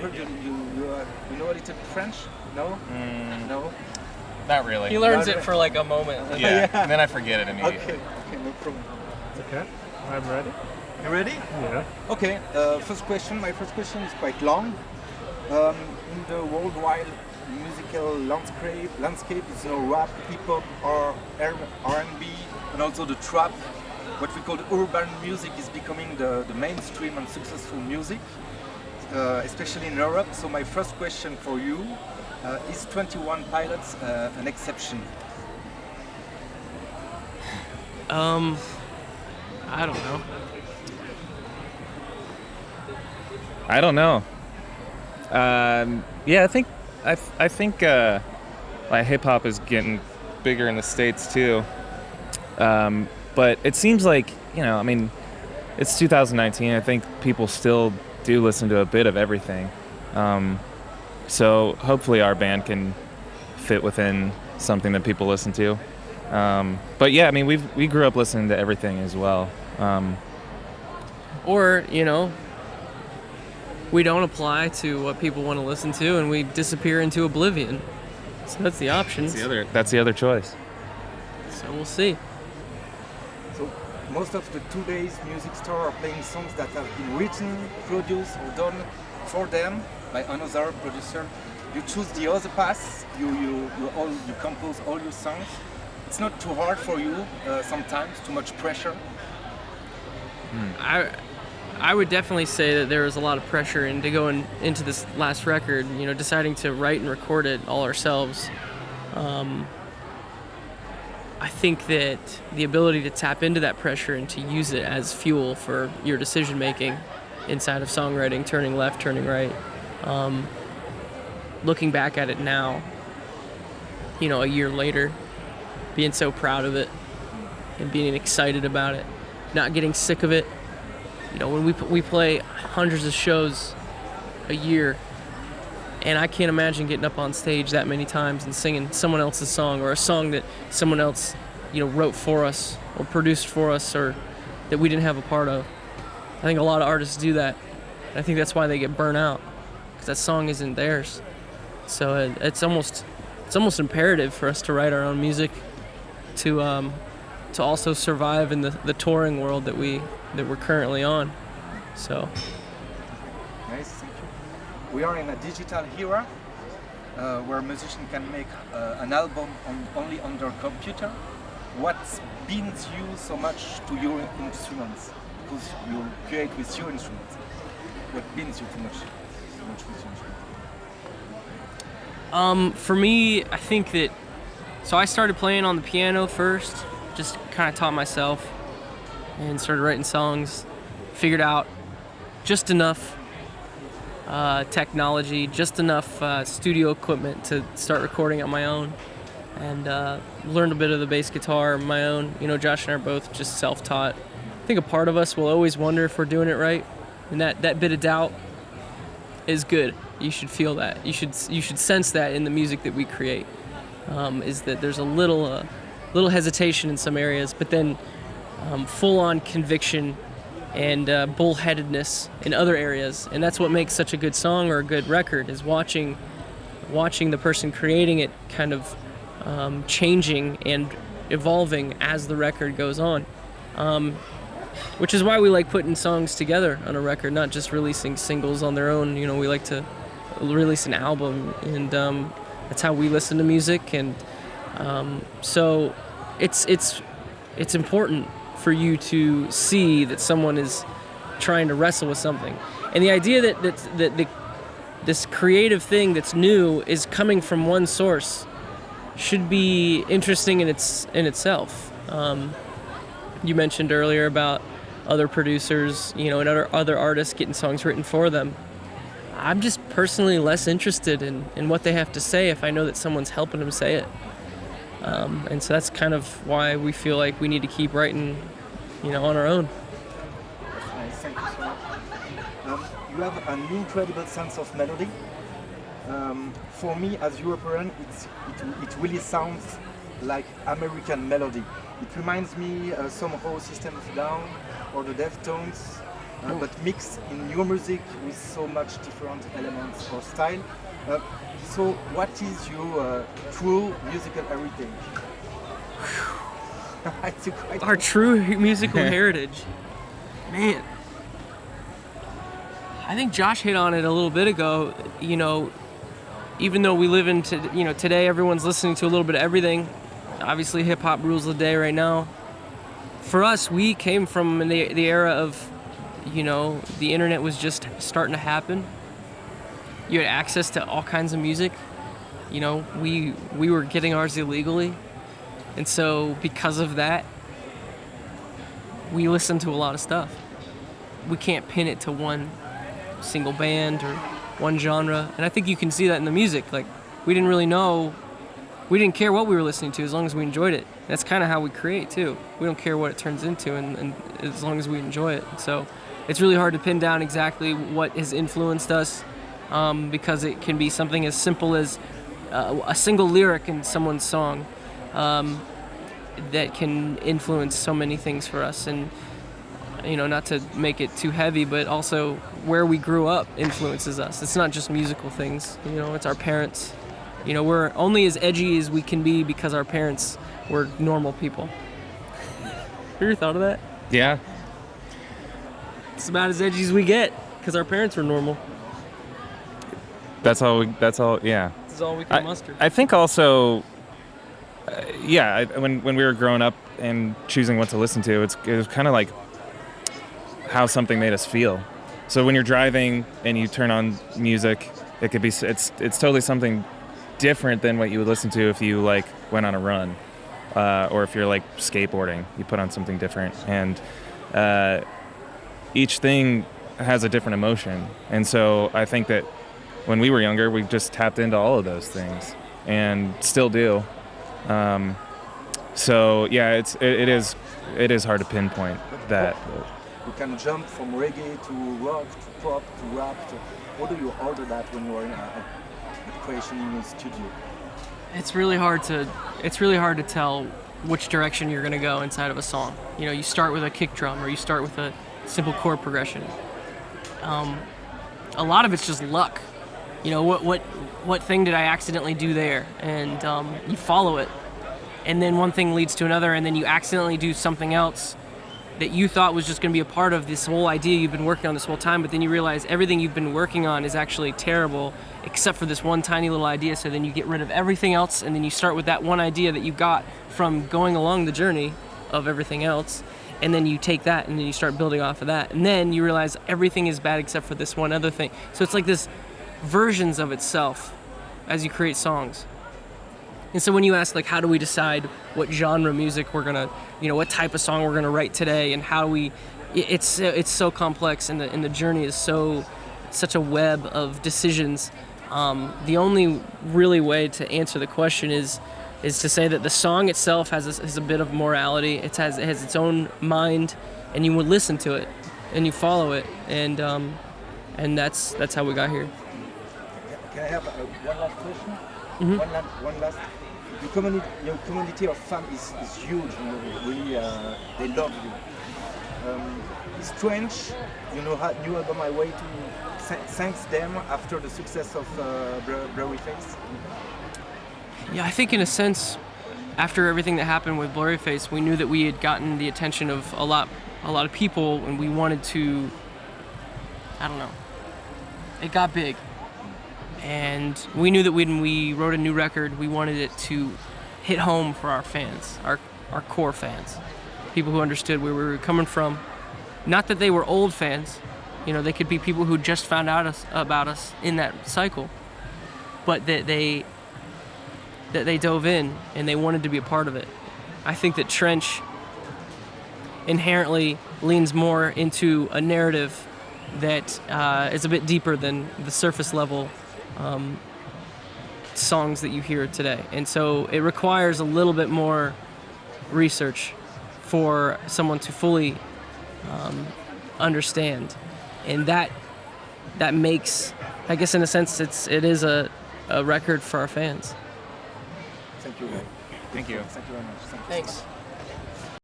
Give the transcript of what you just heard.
heard you know a little bit French? No? No? Not really. He learns it for like a moment. Yeah, and then I forget it immediately. Okay, no problem. Okay, I'm ready. You ready? Yeah. Okay, first question. My first question is quite long. In the worldwide musical landscape, it's rap, hip-hop, or R&B, and also the trap. What we call urban music is becoming the mainstream and successful music, especially in Europe. So my first question for you, is 21 Pilots an exception? I don't know. I don't know. Yeah, I think like hip hop is getting bigger in the States too. But it seems like, I mean, it's 2019. I think people still do listen to a bit of everything. So hopefully our band can fit within something that people listen to. But yeah, I mean, we grew up listening to everything as well. Or, we don't apply to what people want to listen to and we disappear into oblivion. So that's the option. That's the other choice. So we'll see. So most of the today's music stores are playing songs that have been written, produced, or done for them by another producer. You choose the other path. You compose all your songs. It's not too hard for you sometimes. Too much pressure. I would definitely say that there was a lot of pressure into going into this last record, deciding to write and record it all ourselves. I think that the ability to tap into that pressure and to use it as fuel for your decision making inside of songwriting, turning left, turning right, looking back at it now, a year later, being so proud of it and being excited about it, not getting sick of it. When we play hundreds of shows a year, and I can't imagine getting up on stage that many times and singing someone else's song or a song that someone else, wrote for us or produced for us or that we didn't have a part of. I think a lot of artists do that. And I think that's why they get burnt out, because that song isn't theirs. So it's almost imperative for us to write our own music to also survive in the touring world that we're currently on. So nice, thank you. We are in a digital era where a musician can make an album only on their computer. What binds you so much to your instruments? Because you create with your instruments. What binds you so much with your instruments? For me, I think that. So I started playing on the piano first. Just kind of taught myself and started writing songs, figured out just enough technology, just enough studio equipment to start recording on my own, and learned a bit of the bass guitar on my own. Josh and I are both just self-taught. I think a part of us will always wonder if we're doing it right, and that bit of doubt is good. You should feel that. You should sense that in the music that we create, is that there's a little hesitation in some areas, but then full-on conviction and bullheadedness in other areas. And that's what makes such a good song or a good record, is watching the person creating it kind of changing and evolving as the record goes on. Which is why we like putting songs together on a record, not just releasing singles on their own. We like to release an album, and that's how we listen to music. And so it's important for you to see that someone is trying to wrestle with something, and the idea that this creative thing that's new is coming from one source should be interesting in itself. You mentioned earlier about other producers, and other artists getting songs written for them. I'm just personally less interested in what they have to say if I know that someone's helping them say it. And so that's kind of why we feel like we need to keep writing, on our own. Nice, thank you so much. You have an incredible sense of melody. For me, as European, it really sounds like American melody. It reminds me somehow System of a Down or the Deftones. but mixed in your music with so much different elements or style. So what is your true musical heritage? Our true musical heritage. Man. I think Josh hit on it a little bit ago. You know, even though we live in today everyone's listening to a little bit of everything. Obviously hip hop rules the day right now. For us, we came from the era of, the internet was just starting to happen. You had access to all kinds of music. We were getting ours illegally. And so because of that, we listened to a lot of stuff. We can't pin it to one single band or one genre. And I think you can see that in the music. Like, we didn't care what we were listening to as long as we enjoyed it. That's kind of how we create too. We don't care what it turns into and as long as we enjoy it. So it's really hard to pin down exactly what has influenced us because it can be something as simple as a single lyric in someone's song that can influence so many things for us. And not to make it too heavy, but also where we grew up influences us. It's not just musical things, it's our parents. We're only as edgy as we can be because our parents were normal people. Have you ever thought of that? Yeah. It's about as edgy as we get because our parents were normal. That's all, yeah. This is all we can muster. I think also, when we were growing up and choosing what to listen to, it was kind of like how something made us feel. So when you're driving and you turn on music, it could be, it's totally something different than what you would listen to if you went on a run, or if you're skateboarding, you put on something different, and each thing has a different emotion. And so I think that when we were younger, we just tapped into all of those things and still do. So yeah, it is hard to pinpoint that. You can jump from reggae to rock to pop to rap. How do you order that when you are in a creation in the studio? It's really hard to tell which direction you're going to go inside of a song. You start with a kick drum or you start with a simple chord progression. A lot of it's just luck. What thing did I accidentally do there? And you follow it. And then one thing leads to another, and then you accidentally do something else that you thought was just going to be a part of this whole idea you've been working on this whole time, but then you realize everything you've been working on is actually terrible except for this one tiny little idea. So then you get rid of everything else, and then you start with that one idea that you got from going along the journey of everything else, and then you take that and then you start building off of that, and then you realize everything is bad except for this one other thing. So it's like this versions of itself as you create songs. And so when you ask how do we decide what genre music we're gonna, what type of song we're gonna write today, and how it's so complex, and the journey is such a web of decisions. The only really way to answer the question is to say that the song itself has a bit of morality. It has its own mind, and you would listen to it and you follow it, and that's how we got here. Can I have one last question? Mm-hmm. One last. Your community of fans is huge. Really, they love you. It's strange, new album My Way to thank them after the success of Blurry Face. Yeah, I think in a sense, after everything that happened with Blurry Face, we knew that we had gotten the attention of a lot of people, and we wanted to. I don't know. It got big. And we knew that when we wrote a new record, we wanted it to hit home for our fans, our core fans, people who understood where we were coming from. Not that they were old fans, they could be people who just found out about us in that cycle, but that they dove in and they wanted to be a part of it. I think that Trench inherently leans more into a narrative that is a bit deeper than the surface level songs that you hear today. And so it requires a little bit more research for someone to fully understand. And that makes, I guess in a sense, it is a record for our fans. Thank you. Thank you. Thank you very much. Thanks.